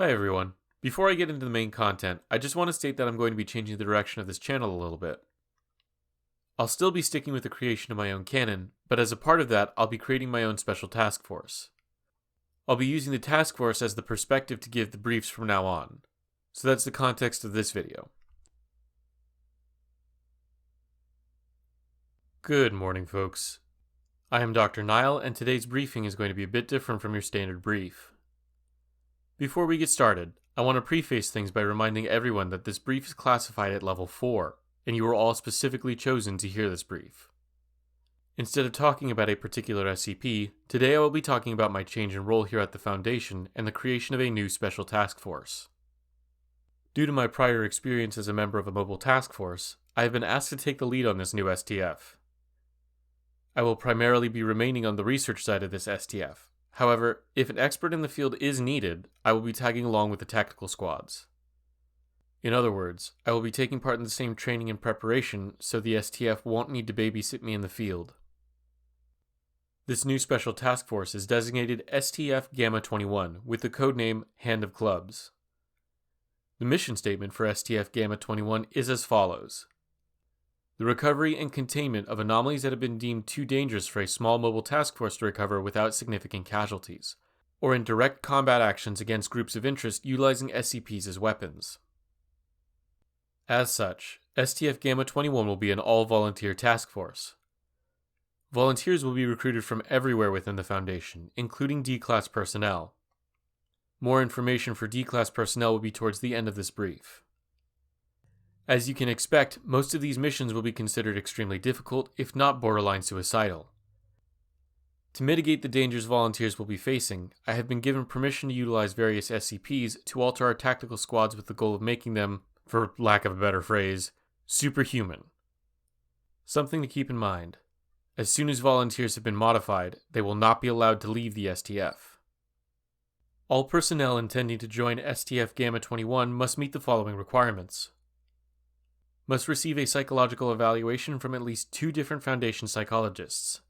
Hi everyone. Before I get into the main content, I just want to state that I'm going to be changing the direction of this channel a little bit. I'll still be sticking with the creation of my own canon, but as a part of that, I'll be creating my own special task force. I'll be using the task force as the perspective to give the briefs from now on. So that's the context of this video. Good morning, folks. I am Dr. Nile, and today's briefing is going to be a bit different from your standard brief. Before we get started, I want to preface things by reminding everyone that this brief is classified at level 4, and you are all specifically chosen to hear this brief. Instead of talking about a particular SCP, today I will be talking about my change in role here at the Foundation and the creation of a new special task force. Due to my prior experience as a member of a mobile task force, I have been asked to take the lead on this new STF. I will primarily be remaining on the research side of this STF. However, if an expert in the field is needed, I will be tagging along with the tactical squads. In other words, I will be taking part in the same training and preparation, so the STF won't need to babysit me in the field. This new special task force is designated STF Gamma 21 with the codename Hand of Clubs. The mission statement for STF Gamma 21 is as follows: the recovery and containment of anomalies that have been deemed too dangerous for a small mobile task force to recover without significant casualties, or in direct combat actions against groups of interest utilizing SCPs as weapons. As such, STF Gamma 21 will be an all-volunteer task force. Volunteers will be recruited from everywhere within the Foundation, including D-Class personnel. More information for D-Class personnel will be towards the end of this brief. As you can expect, most of these missions will be considered extremely difficult, if not borderline suicidal. To mitigate the dangers volunteers will be facing, I have been given permission to utilize various SCPs to alter our tactical squads with the goal of making them, for lack of a better phrase, superhuman. Something to keep in mind: as soon as volunteers have been modified, they will not be allowed to leave the STF. All personnel intending to join STF Gamma 21 must meet the following requirements. Must receive a psychological evaluation from at least 2 different Foundation psychologists,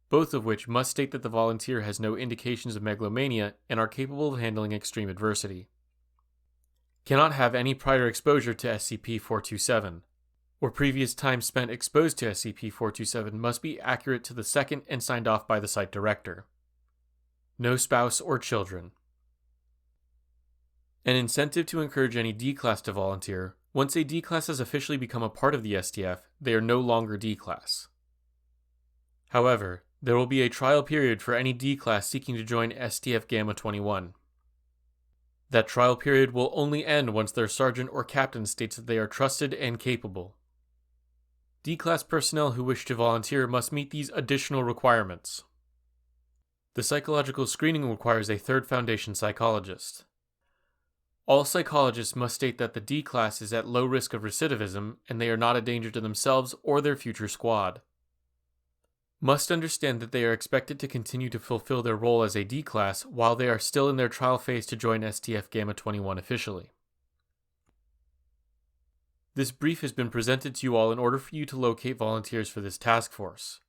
both of which must state that the volunteer has no indications of megalomania and are capable of handling extreme adversity. Cannot have any prior exposure to SCP-427, or previous time spent exposed to SCP-427 must be accurate to the second and signed off by the site director. No spouse or children. An incentive to encourage any D-Class to volunteer: once a D-Class has officially become a part of the STF, they are no longer D-Class. However, there will be a trial period for any D-Class seeking to join STF Gamma 21. That trial period will only end once their sergeant or captain states that they are trusted and capable. D-Class personnel who wish to volunteer must meet these additional requirements. The psychological screening requires a 3rd Foundation psychologist. All psychologists must state that the D-Class is at low risk of recidivism and they are not a danger to themselves or their future squad. Must understand that they are expected to continue to fulfill their role as a D-Class while they are still in their trial phase to join STF Gamma 21 officially. This brief has been presented to you all in order for you to locate volunteers for this task force.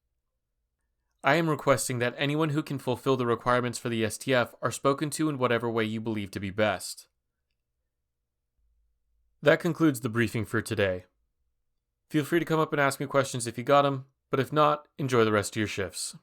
I am requesting that anyone who can fulfill the requirements for the STF are spoken to in whatever way you believe to be best. That concludes the briefing for today. Feel free to come up and ask me questions if you got them, but if not, enjoy the rest of your shifts.